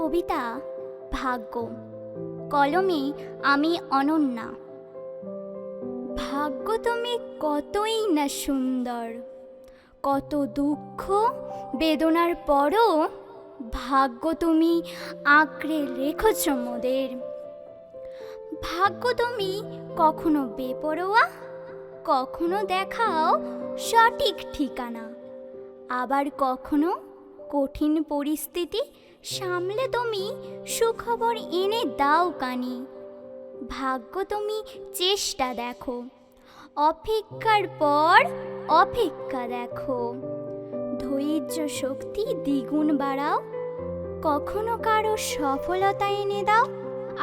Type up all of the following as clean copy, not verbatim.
কবিতা ভাগ্য, কলমে আমি অনন্যা। ভাগ্য তুমি কতই না সুন্দর, কত দুঃখ বেদনার পরও ভাগ্য তুমি আঁকড়ে রেখেছ মোদের। ভাগ্য তুমি কখনো বেপরোয়া, কখনো দেখাও সঠিক ঠিকানা, আবার কখনো কঠিন পরিস্থিতি সামলে তুমি সুখবর এনে দাও কানে। ভাগ্য তুমি চেষ্টা দেখো, অপেক্ষার পর অপেক্ষা দেখো, ধৈর্য শক্তি দ্বিগুণ বাড়াও, কখনো কারো সফলতা এনে দাও,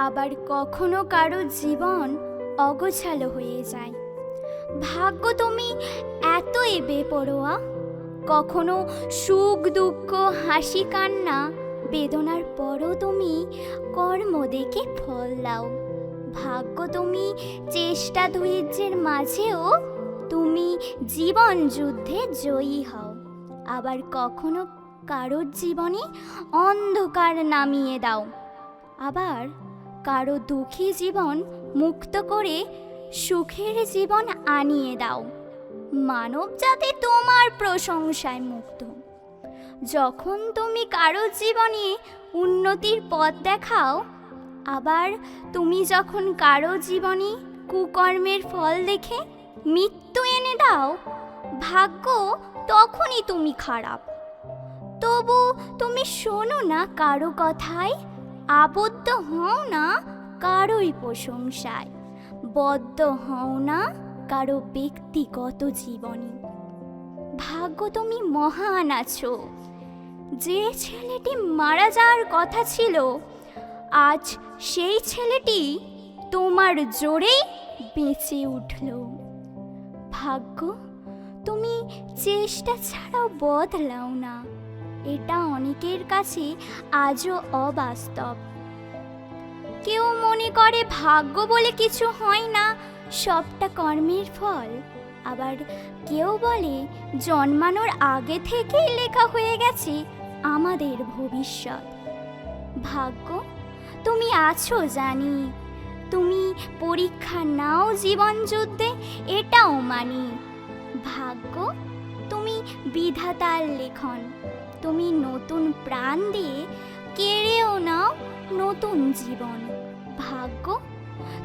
আবার কখনো কারো জীবন অগোছালো হয়ে যায়। ভাগ্য তুমি এতই বেপরোয়া, কখনো সুখ দুঃখ হাসি কান্না বেদনার পরও তুমি কর্ম দেখে ফল দাও। ভাগ্য তুমি চেষ্টা ধৈর্যের মাঝেও তুমি জীবন যুদ্ধে জয়ী হও, আবার কখনো কারোর জীবনে অন্ধকার নামিয়ে দাও, আবার কারো দুঃখী জীবন মুক্ত করে সুখের জীবন আনিয়ে দাও। মানব জাতি তোমার প্রশংসায় মুগ্ধ, যখন তুমি কারো জীবনে উন্নতির পথ দেখাও, আবার তুমি যখন কারো জীবনে কুকর্মের ফল দেখে মৃত্যু এনে দাও। ভাগ্য তখনই তুমি খারাপ, তবু তুমি শোনো না কারো কথায়, আবদ্ধ হও না কারোই প্রশংসায়, বদ্ধ হও না কারো ব্যক্তিগত জীবনী। ভাগ্য তুমি মহান আছো, যে ছেলেটি মারা যাওয়ার কথা ছিল আজ সেই ছেলেটি তোমার জোরেই বেঁচে উঠল। ভাগ্য তুমি চেষ্টা ছাড়াও বদলাও না, এটা অনেকের কাছে আজও অবাস্তব। কেউ মনে করে ভাগ্য বলে কিছু হয় না, সবটা কর্মের ফল। আবার কেউ বলে জন্মানোর আগে থেকেই লেখা হয়ে গেছে আমাদের ভবিষ্যৎ। ভাগ্য তুমি আছো জানি, তুমি পরীক্ষা নাও জীবন যুদ্ধে, এটাও মানি। ভাগ্য তুমি বিধাতার লেখন, তুমি নতুন প্রাণ দিয়ে কেড়েও নাও নতুন জীবন। ভাগ্য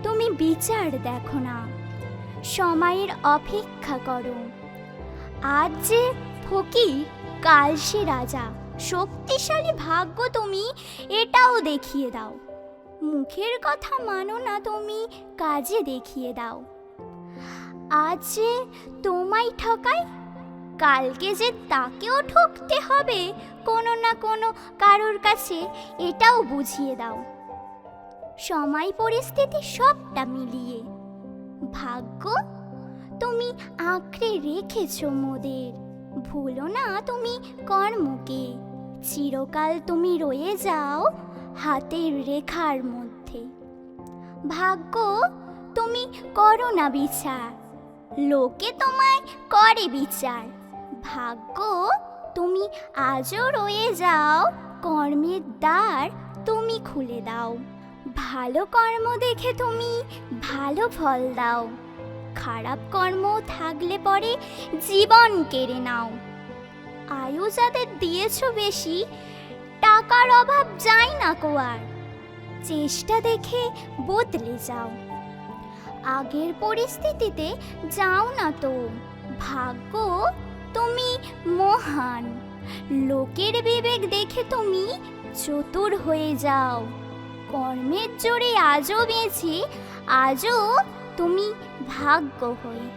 তুমি বিচার দেখো না, সময়ের অপেক্ষা করো। আজ যে ফকির কাল সে রাজা, শক্তিশালী ভাগ্য তুমি এটাও দেখিয়ে দাও। মুখের কথা মানো না তুমি, কাজে দেখিয়ে দাও। আজ যে তোমায় ঠকাই, কালকে যে তাকেও ঠকতে হবে কোনো না কোনো কারোর কাছে, এটাও বুঝিয়ে দাও। সময় পরিস্থিতি সবটা মিলিয়ে ভাগ্য তুমি আঁকড়ে রেখেছ মোদের। ভুলো না তুমি কর্মকে, চিরকাল তুমি রয়ে যাও হাতের রেখার মধ্যে। ভাগ্য তুমি করো না বিচার, লোকে তোমায় করে বিচার। ভাগ্য তুমি আজও রয়ে যাও কর্মের দ্বার তুমি খুলে দাও। ভালো কর্ম দেখে তুমি ভালো ফল দাও, খারাপ কর্ম থাকলে পরে জীবন কেড়ে নাও। আয়ু যাদের দিয়েছ বেশি, টাকার অভাব যায় না কোয়ার, চেষ্টা দেখে বদলে যাও। আগের পরিস্থিতিতে যাও না তো, ভাগ্য তুমি মহান। লোকের বিবেক দেখে তুমি চতুর হয়ে যাও, কর্মের জোরে আজও বেঁচে আজও তুমি ভাগ্য হয়ে।